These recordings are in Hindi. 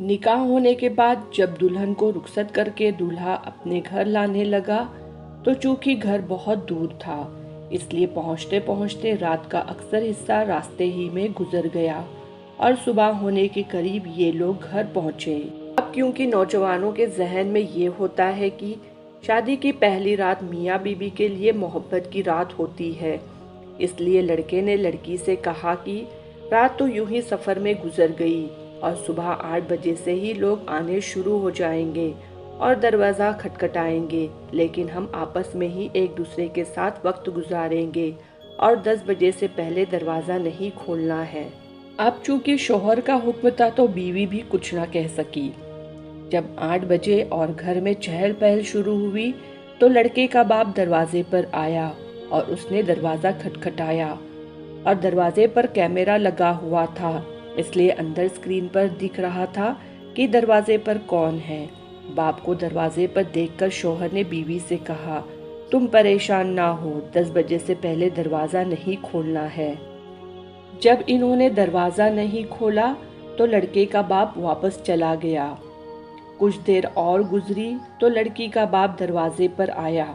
निकाह होने के बाद जब दुल्हन को रुखसत करके दूल्हा अपने घर लाने लगा तो चूंकि घर बहुत दूर था, इसलिए पहुंचते पहुंचते रात का अक्सर हिस्सा रास्ते ही में गुजर गया और सुबह होने के करीब ये लोग घर पहुंचे। अब क्योंकि नौजवानों के जहन में ये होता है कि शादी की पहली रात मियाँ बीबी के लिए मोहब्बत की रात होती है, इसलिए लड़के ने लड़की से कहा कि रात तो यूं ही सफ़र में गुजर गई और सुबह 8 बजे से ही लोग आने शुरू हो जाएंगे और दरवाज़ा खटखटाएंगे, लेकिन हम आपस में ही एक दूसरे के साथ वक्त गुजारेंगे और 10 बजे से पहले दरवाज़ा नहीं खोलना है। अब चूंकि शोहर का हुक्म था तो बीवी भी कुछ ना कह सकी। जब 8 बजे और घर में चहल पहल शुरू हुई तो लड़के का बाप दरवाजे पर आया और उसने दरवाज़ा खटखटाया और दरवाजे पर कैमरा लगा हुआ था, इसलिए अंदर स्क्रीन पर दिख रहा था कि दरवाजे पर कौन है। बाप को दरवाजे पर देखकर शौहर ने बीवी से कहा, तुम परेशान ना हो, 10 बजे से पहले दरवाज़ा नहीं खोलना है। जब इन्होंने दरवाज़ा नहीं खोला तो लड़के का बाप वापस चला गया। कुछ देर और गुजरी तो लड़की का बाप दरवाजे पर आया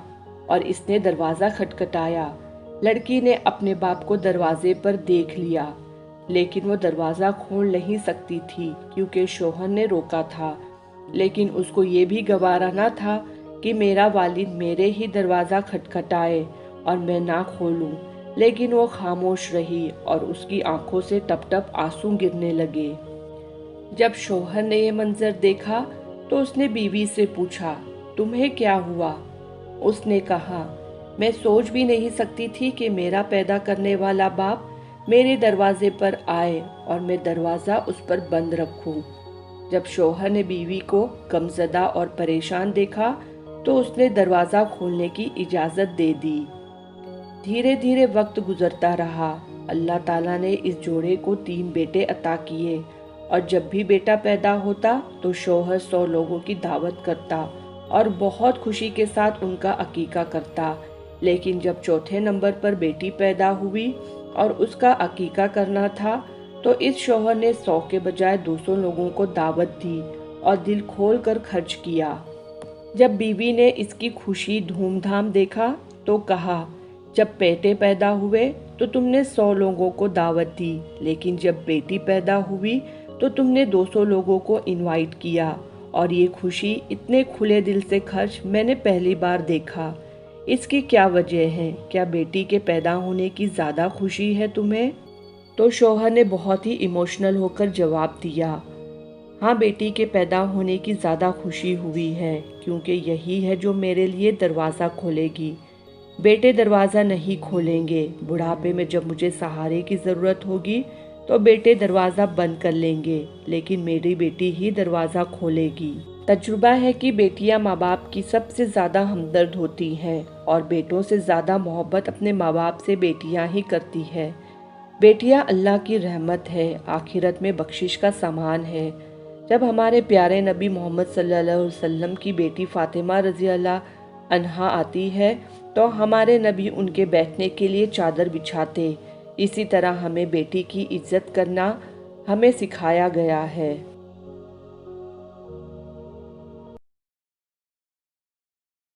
और इसने दरवाज़ा खटखटाया। लड़की ने अपने बाप को दरवाजे पर देख लिया, लेकिन वो दरवाज़ा खोल नहीं सकती थी क्योंकि शौहर ने रोका था। लेकिन उसको ये भी गवारा ना था कि मेरा वालिद मेरे ही दरवाज़ा खटखटाए और मैं ना खोलूं, लेकिन वो खामोश रही और उसकी आंखों से टप टप आंसू गिरने लगे। जब शौहर ने ये मंजर देखा तो उसने बीवी से पूछा, तुम्हें क्या हुआ? उसने कहा, मैं सोच भी नहीं सकती थी कि मेरा पैदा करने वाला बाप मेरे दरवाजे पर आए और मैं दरवाज़ा उस पर बंद रखूं। जब शौहर ने बीवी को गमज़दा और परेशान देखा तो उसने दरवाज़ा खोलने की इजाज़त दे दी। धीरे धीरे वक्त गुजरता रहा। अल्लाह ताला ने इस जोड़े को 3 बेटे अता किए और जब भी बेटा पैदा होता तो शौहर 100 लोगों की दावत करता और बहुत खुशी के साथ उनका अकीका करता। लेकिन जब चौथे नंबर पर बेटी पैदा हुई और उसका अकीका करना था तो इस शौहर ने 100 के बजाय 200 लोगों को दावत दी और दिल खोल कर खर्च किया। जब बीवी ने इसकी खुशी धूमधाम देखा तो कहा, जब बेटे पैदा हुए तो तुमने 100 लोगों को दावत दी, लेकिन जब बेटी पैदा हुई तो तुमने 200 लोगों को इनवाइट किया और ये खुशी इतने खुले दिल से खर्च मैंने पहली बार देखा। इसकी क्या वजह है? क्या बेटी के पैदा होने की ज़्यादा खुशी है तुम्हें? तो शौहर ने बहुत ही इमोशनल होकर जवाब दिया, हाँ, बेटी के पैदा होने की ज़्यादा खुशी हुई है क्योंकि यही है जो मेरे लिए दरवाज़ा खोलेगी। बेटे दरवाज़ा नहीं खोलेंगे। बुढ़ापे में जब मुझे सहारे की ज़रूरत होगी तो बेटे दरवाज़ा बंद कर लेंगे, लेकिन मेरी बेटी ही दरवाज़ा खोलेगी। तजुर्बा है कि बेटियां माँ बाप की सबसे ज़्यादा हमदर्द होती हैं और बेटों से ज़्यादा मोहब्बत अपने माँ बाप से बेटियां ही करती है। बेटियां अल्लाह की रहमत है, आखिरत में बख्शिश का सामान है। जब हमारे प्यारे नबी मोहम्मद सल्लल्लाहु अलैहि वसल्लम की बेटी फ़ातिमा रज़ी अल्लाह अन्हा आती है तो हमारे नबी उनके बैठने के लिए चादर बिछाते। इसी तरह हमें बेटी की इज्जत करना हमें सिखाया गया है।